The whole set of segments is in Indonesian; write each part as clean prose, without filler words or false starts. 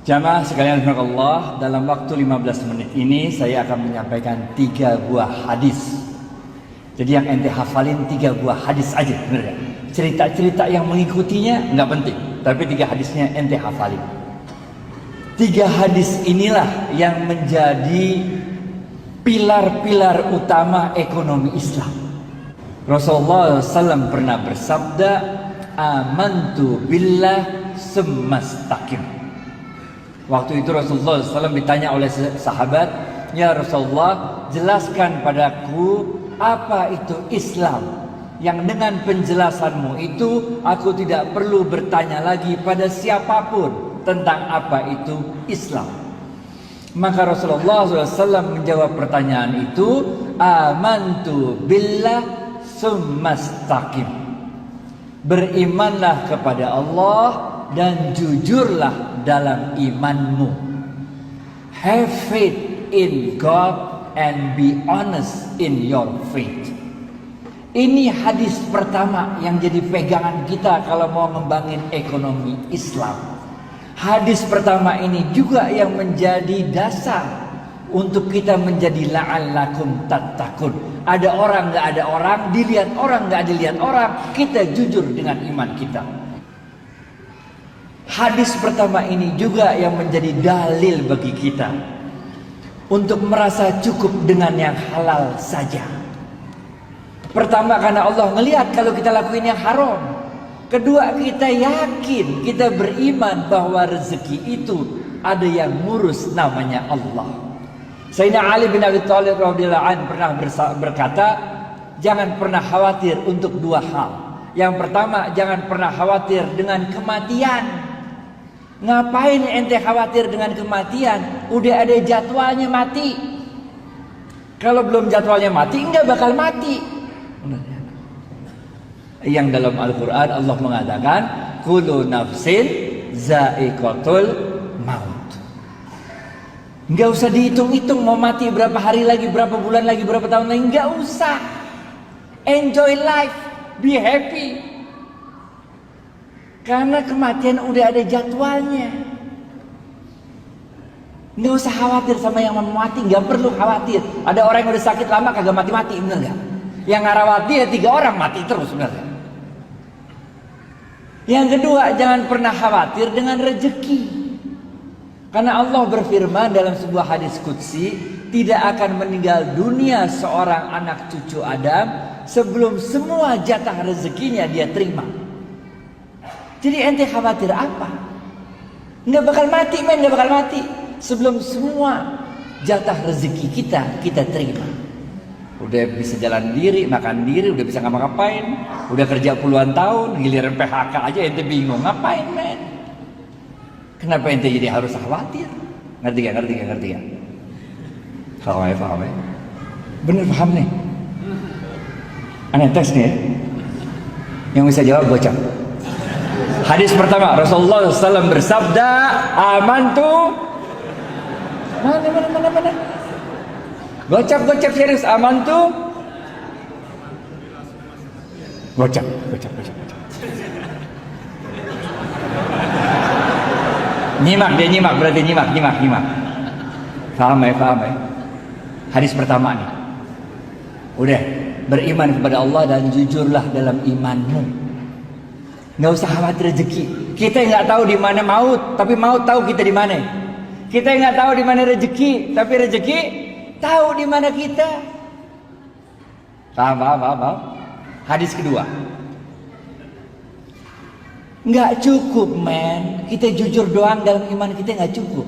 Jamaah sekalian Allah, dalam waktu 15 menit ini saya akan menyampaikan 3 buah hadis. Jadi yang ente hafalin 3 buah hadis aja, bener ya? Cerita-cerita yang mengikutinya nggak penting, tapi 3 hadisnya ente hafalin. 3 hadis inilah yang menjadi pilar-pilar utama ekonomi Islam. Rasulullah SAW pernah bersabda, amantu billah semastaqim. Waktu itu Rasulullah SAW ditanya oleh sahabat, ya Rasulullah, jelaskan padaku apa itu Islam, yang dengan penjelasanmu itu aku tidak perlu bertanya lagi pada siapapun tentang apa itu Islam. Maka Rasulullah SAW menjawab pertanyaan itu, amantu billah summastaqim. Berimanlah kepada Allah dan jujurlah dalam imanmu. Have faith in God and be honest in your faith. Ini hadis pertama yang jadi pegangan kita kalau mau membangun ekonomi Islam. Hadis pertama ini juga yang menjadi dasar untuk kita menjadi la'allakum tattaqun. Ada orang nggak ada orang, dilihat orang nggak dilihat orang, kita jujur dengan iman kita. Hadis pertama ini juga yang menjadi dalil bagi kita untuk merasa cukup dengan yang halal saja. Pertama, karena Allah ngelihat kalau kita lakuin yang haram. Kedua, kita yakin, kita beriman bahwa rezeki itu ada yang ngurus, namanya Allah. Sayyidina Ali bin Abi Thalib radhiyallahu anhu pernah berkata, jangan pernah khawatir untuk 2 hal. Yang pertama, jangan pernah khawatir dengan kematian. Ngapain ente khawatir dengan kematian? Udah ada jadwalnya mati. Kalau belum jadwalnya mati, enggak bakal mati. Yang dalam Al-Quran Allah mengatakan, kullu nafsin za'iqatul maut. Enggak usah dihitung-hitung mau mati berapa hari lagi, berapa bulan lagi, berapa tahun lagi. Enggak usah. Enjoy life, be happy. Karena kematian udah ada jadwalnya. Nggak usah khawatir sama yang mau mati, nggak perlu khawatir. Ada orang yang udah sakit lama kagak mati-mati, bener nggak? Yang ngarawati ya 3 orang mati terus, bener nggak? Yang kedua, jangan pernah khawatir dengan rezeki. Karena Allah berfirman dalam sebuah hadis qudsi, tidak akan meninggal dunia seorang anak cucu Adam sebelum semua jatah rezekinya dia terima. Jadi ente khawatir apa? Nggak bakal mati, men, nggak bakal mati. Sebelum semua jatah rezeki kita terima. Udah bisa jalan diri, makan diri, udah bisa ngapa-ngapain. Udah kerja puluhan tahun, giliran PHK aja ente bingung. Ngapain, men? Kenapa ente jadi harus khawatir? Ngerti gak? Paham ya? Bener paham nih? Aneh tes nih ya? Yang bisa jawab gocap. Hadis pertama, Rasulullah SAW bersabda, amantu. Mana? Gocap serius, amantu. Gocap. Nyimak, berarti nyimak. Paham ya? Hadis pertama nih. Udah, beriman kepada Allah dan jujurlah dalam imanmu. Nggak usah khawatir rezeki. Kita nggak tahu di mana maut, tapi maut tahu kita di mana. Kita nggak tahu di mana rezeki, tapi rezeki tahu di mana kita. Paham. Hadis kedua. Nggak cukup, men. Kita jujur doang dalam iman kita nggak cukup.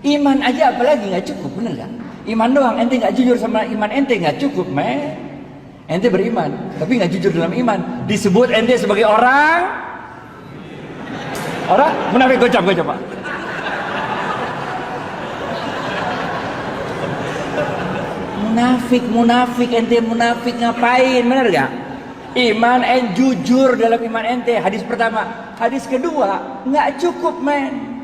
Iman aja apalagi nggak cukup, bener nggak? Iman doang, ente nggak jujur sama iman ente nggak cukup, men. Ente beriman, tapi nggak jujur dalam iman. Disebut ente sebagai orang munafik. Gocap Pak. Munafik, ente munafik ngapain? Bener gak? Iman and jujur dalam iman ente. Hadis pertama. Hadis kedua, nggak cukup, men.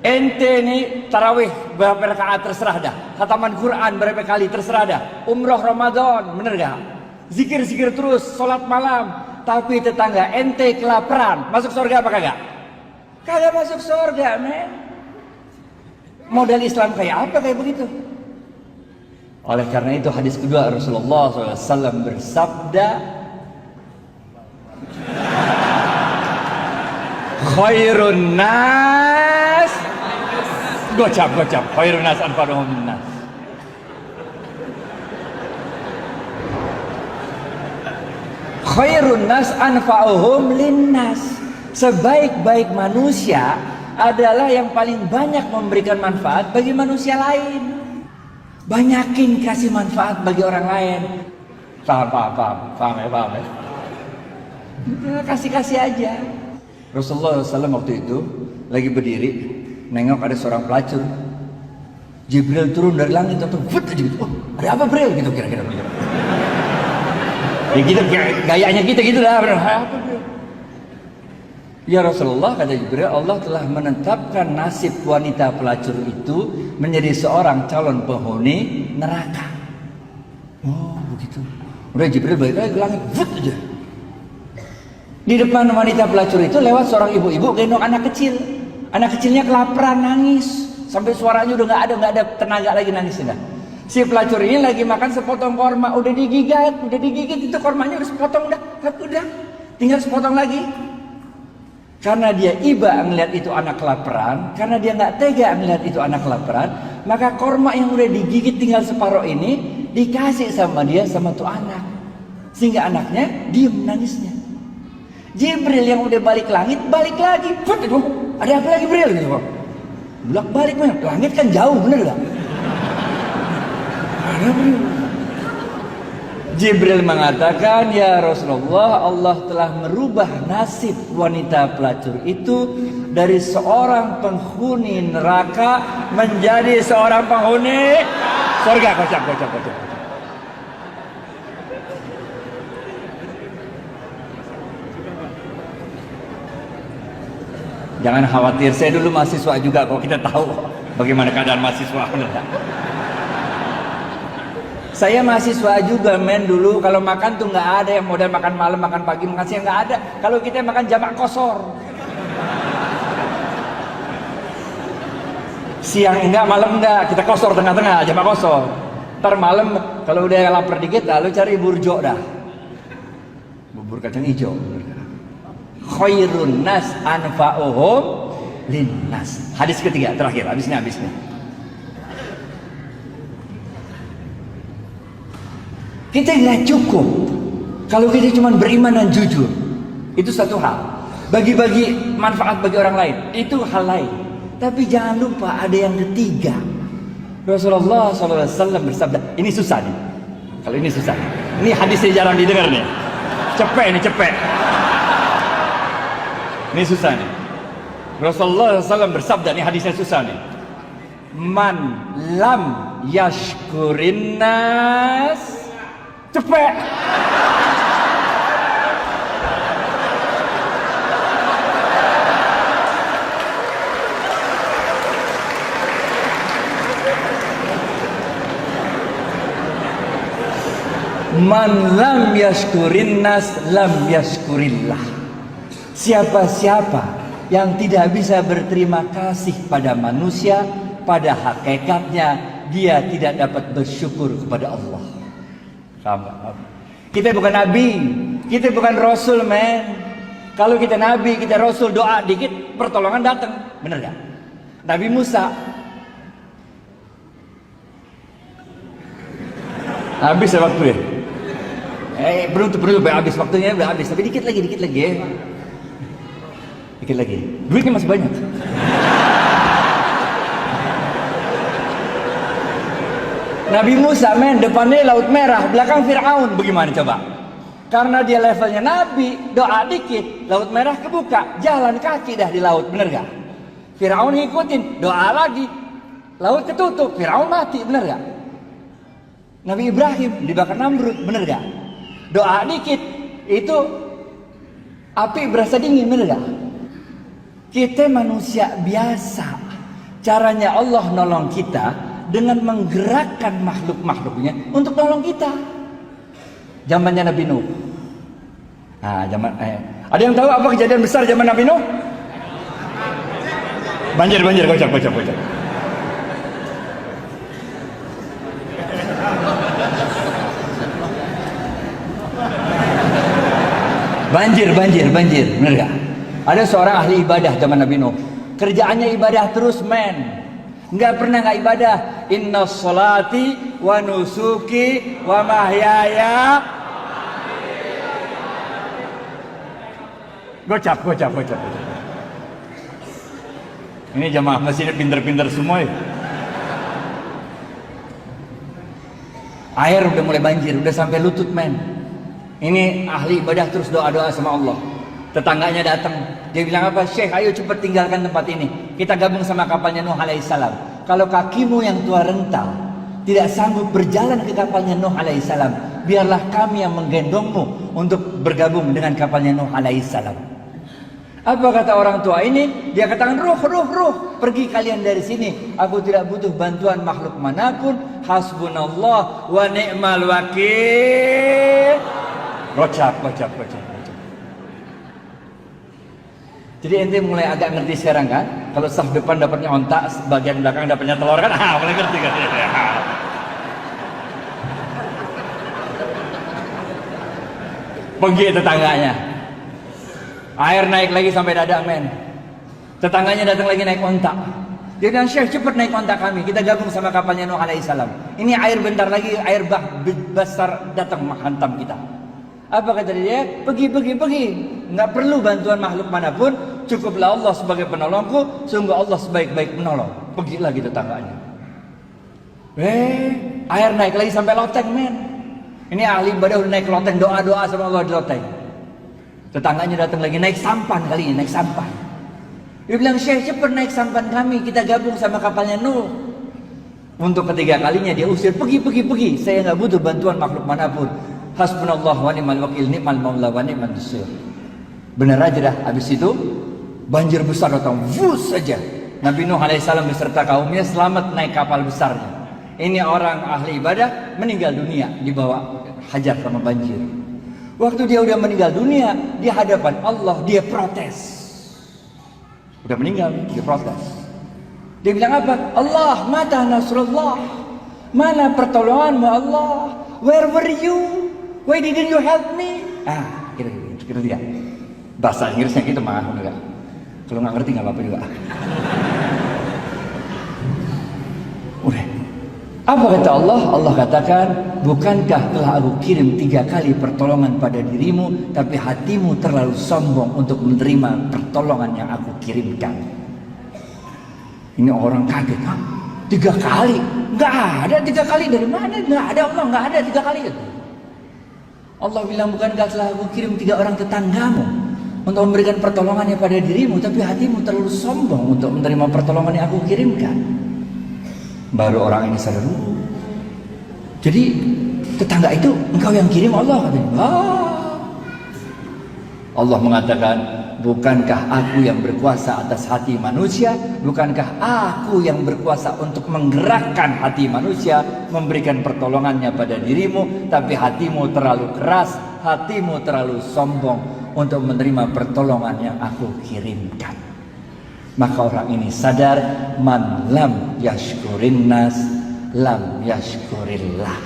Ente nih tarawih berapa rakaat terserah dah. Khataman Quran berapa kali terserah dah. Umroh Ramadan, bener gak? Zikir terus, sholat malam. Tapi tetangga ente kelaparan, masuk surga apa kagak? Kagak masuk surga, men. Modal Islam kayak apa kayak begitu? Oleh karena itu hadis kedua Rasulullah SAW bersabda, khairun nas, gocap, khairun nas anfa'uhum linnas. Khairun nas anfa'uhum linnas. Sebaik-baik manusia adalah yang paling banyak memberikan manfaat bagi manusia lain. Banyakin kasih manfaat bagi orang lain. Paham ya. Kasih aja. Rasulullah SAW waktu itu lagi berdiri, nengok ada seorang pelacur. Jibril turun dari langit atau aja gitu. Oh, ada apa Bril gitu kira-kira. Ya gitu gayanya kita gitu lah. Apa Bril? Ya Rasulullah, kata Jibril, Allah telah menetapkan nasib wanita pelacur itu menjadi seorang calon penghuni neraka. Oh begitu. Udah Jibril balik lagi ke langit, aja. Di depan wanita pelacur itu lewat seorang ibu-ibu gendong anak kecil. Anak kecilnya kelaparan, nangis sampai suaranya udah nggak ada tenaga lagi nangisnya. Si pelacur ini lagi makan sepotong korma, udah digigit itu kormanya udah sepotong udah tinggal sepotong lagi. Karena dia iba ngelihat itu anak kelaparan, karena dia nggak tega ngelihat itu anak kelaparan, maka korma yang udah digigit tinggal separuh ini dikasih sama dia sama tuh anak, sehingga anaknya diem nangisnya. Jibril yang udah balik langit balik lagi, ada apa lagi Bril gitu kok? Balik langit kan jauh bener gak? Ada Bril. Jibril mengatakan, ya Rasulullah, Allah telah merubah nasib wanita pelacur itu dari seorang penghuni neraka menjadi seorang penghuni surga. Kocak. Jangan khawatir, saya dulu mahasiswa juga kok, kita tahu bagaimana keadaan mahasiswa. Saya mahasiswa juga men dulu, kalau makan tuh nggak ada yang modal makan malam, makan pagi, makan siang nggak ada. Kalau kita makan jamak kosor. Siang enggak, malam enggak, kita kosor tengah-tengah, jamak kosor. Ntar malam kalau udah lapar dikit lalu cari burjo dah. Bubur kacang hijau. Khairun nas anfa'uhum linnas. Hadis ketiga terakhir, habisnya. Kita nggak cukup kalau kita cuma beriman dan jujur. Itu satu hal. Bagi-bagi manfaat bagi orang lain, itu hal lain. Tapi jangan lupa ada yang ketiga. Rasulullah SAW bersabda, ini susah nih. Kalau ini susah. Ini hadisnya jarang didengar nih. Cepet. Ini susah nih. Rasulullah SAW bersabda, ini hadisnya susah nih. Man lam yashkurin nas. Cepet. Man lam yashkurin nas lam yashkurillah. Siapa-siapa yang tidak bisa berterima kasih pada manusia, pada hakikatnya dia tidak dapat bersyukur kepada Allah. Kita bukan nabi, kita bukan rasul men. Kalau kita nabi, kita rasul, doa dikit pertolongan datang, bener gak? Nabi Musa habis ya waktu ya. Belum habis waktunya, udah habis. Tapi dikit lagi ya. Dikit lagi. Duitnya masih banyak. Nabi Musa men, depannya Laut Merah, belakang Fir'aun. Bagaimana coba? Karena dia levelnya Nabi, doa dikit, Laut Merah kebuka, jalan kaki dah di laut, bener gak? Fir'aun ngikutin, doa lagi, laut ketutup, Fir'aun mati, bener gak? Nabi Ibrahim dibakar Namrud, bener gak? Doa dikit, itu api berasa dingin, bener gak? Kita manusia biasa, caranya Allah nolong kita dengan menggerakkan makhluk-makhluknya untuk nolong kita. Zamannya Nabi Nuh. Nah, ada yang tahu apa kejadian besar zaman Nabi Nuh? Banjir, kocak. Banjir, bener gak? Ada seorang ahli ibadah zaman Nabi Nuh. Kerjaannya ibadah terus, men. Nggak pernah nggak ibadah. Inna sholati wa nusuki wa mahyaya. Gocap. Ini jamaah masjidnya pinter-pinter semua ya. Air udah mulai banjir, udah sampai lutut, men. Ini ahli ibadah terus doa-doa sama Allah. Tetangganya datang, dia bilang apa? Syekh, ayo cepat tinggalkan tempat ini. Kita gabung sama kapalnya Nuh alaihissalam. Kalau kakimu yang tua rental tidak sanggup berjalan ke kapalnya Nuh alaihissalam, biarlah kami yang menggendongmu untuk bergabung dengan kapalnya Nuh alaihissalam. Apa kata orang tua ini? Dia katakan, ruh, pergi kalian dari sini. Aku tidak butuh bantuan makhluk manapun. Hasbunallah wa ni'mal wakil. Gocap. Jadi ente mulai agak ngerti sekarang kan? Kalau saf depan dapatnya ontak, bagian belakang dapatnya telur kan? Mulai ngerti kan? Pergi tetangganya. Air naik lagi sampai dada, men. Tetangganya datang lagi naik ontak. Dia bilang, Syekh cepat naik ontak kami. Kita gabung sama kapalnya Nuh alaihissalam. Ini air bentar lagi, air besar datang menghantam kita. Apa kata dia? Pergi. Nggak perlu bantuan makhluk manapun. Cukuplah Allah sebagai penolongku. Sungguh Allah sebaik-baik penolong. Pergi lagi tetangganya. Air naik lagi sampai loteng, men. Ini ahli ibadah udah naik loteng, doa-doa sama Allah di loteng. Tetangganya datang lagi, naik sampan kali ini, naik sampan. Dia bilang, Syekh cepat naik sampan kami. Kita gabung sama kapalnya Nuh. Untuk ketiga kalinya dia usir, pergi. Saya nggak butuh bantuan makhluk manapun. Hasbunallah wa ni'mal wakil, ni'mal maula wa ni'man nasir. Benar aja dah. Habis itu banjir besar datang, vus saja. Nabi Nuh alaihissalam beserta kaumnya selamat naik kapal besarnya. Ini orang ahli ibadah meninggal dunia dibawa hajar sama banjir. Waktu dia udah meninggal dunia di hadapan Allah, dia protes. Udah meninggal, dia protes. Dia bilang apa? Allah, mata nasrullah. Mana pertolonganmu Allah? Where were you? Why didn't you help me? Kira dia. Bahasa Inggrisnya gitu mah, enggak. Kalau nggak ngerti nggak apa-apa juga. Udah. Apa kata Allah? Allah katakan, bukankah telah aku kirim 3 kali pertolongan pada dirimu, tapi hatimu terlalu sombong untuk menerima pertolongan yang aku kirimkan. Ini orang kaget, 3 kali? Nggak ada 3 kali, dari mana? Nggak ada Allah, nggak ada 3 kali itu. Allah bilang, bukankah telah aku kirim 3 orang tetanggamu untuk memberikan pertolongannya pada dirimu, tapi hatimu terlalu sombong untuk menerima pertolongan yang aku kirimkan. Baru orang ini sadar. Jadi tetangga itu engkau yang kirim Allah, katanya. Allah mengatakan, bukankah aku yang berkuasa atas hati manusia? Bukankah aku yang berkuasa untuk menggerakkan hati manusia, memberikan pertolongannya pada dirimu, tapi hatimu terlalu keras, hatimu terlalu sombong untuk menerima pertolongan yang aku kirimkan. Maka orang ini sadar, man lam yashkurin nas lam yashkurillah.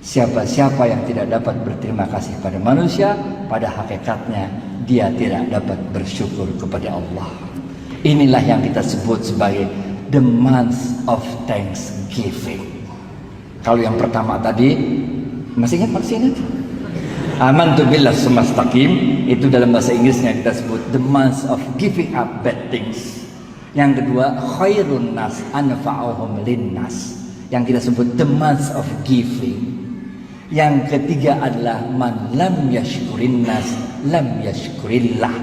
Siapa-siapa yang tidak dapat berterima kasih pada manusia, pada hakikatnya dia tidak dapat bersyukur kepada Allah. Inilah yang kita sebut sebagai the month of thanksgiving. Kalau yang pertama tadi, masih ingat? Amantu billah sumastaqim, itu dalam bahasa Inggrisnya kita sebut the month of giving up bad things. Yang kedua, khairun nas anfa'uhum linnas, yang kita sebut the month of giving. Yang ketiga adalah man lam yashkurin nas lam yashkurillah.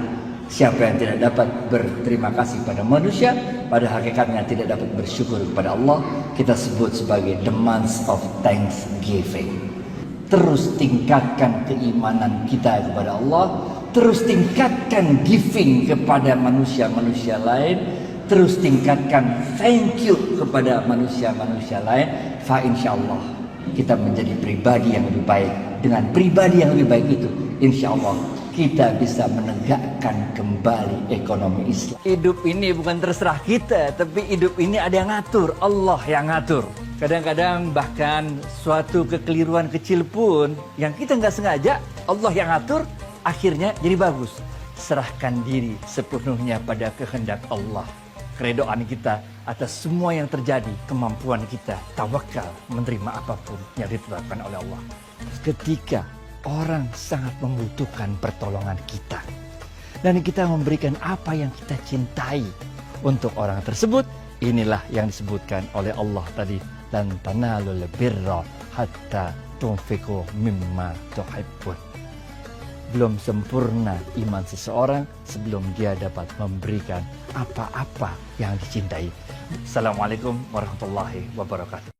Siapa yang tidak dapat berterima kasih pada manusia, pada hakikatnya tidak dapat bersyukur kepada Allah, kita sebut sebagai the month of thanksgiving. Terus tingkatkan keimanan kita kepada Allah, terus tingkatkan giving kepada manusia-manusia lain, terus tingkatkan thank you kepada manusia-manusia lain. Fa insyaallah kita menjadi pribadi yang lebih baik. Dengan pribadi yang lebih baik itu, insyaallah kita bisa menegakkan kembali ekonomi Islam. Hidup ini bukan terserah kita, tapi hidup ini ada yang ngatur, Allah yang ngatur. Kadang-kadang bahkan suatu kekeliruan kecil pun yang kita nggak sengaja, Allah yang ngatur, Akhirnya jadi bagus. Serahkan diri sepenuhnya pada kehendak Allah. Keredoan kita atas semua yang terjadi, kemampuan kita, tawakal menerima apapun yang ditetapkan oleh Allah. Ketika orang sangat membutuhkan pertolongan kita, dan kita memberikan apa yang kita cintai untuk orang tersebut, inilah yang disebutkan oleh Allah tadi, lan tanalul birra hatta tunfiqu mimma tuhibbun. Belum sempurna iman seseorang sebelum dia dapat memberikan apa-apa yang dicintai. Assalamualaikum warahmatullahi wabarakatuh.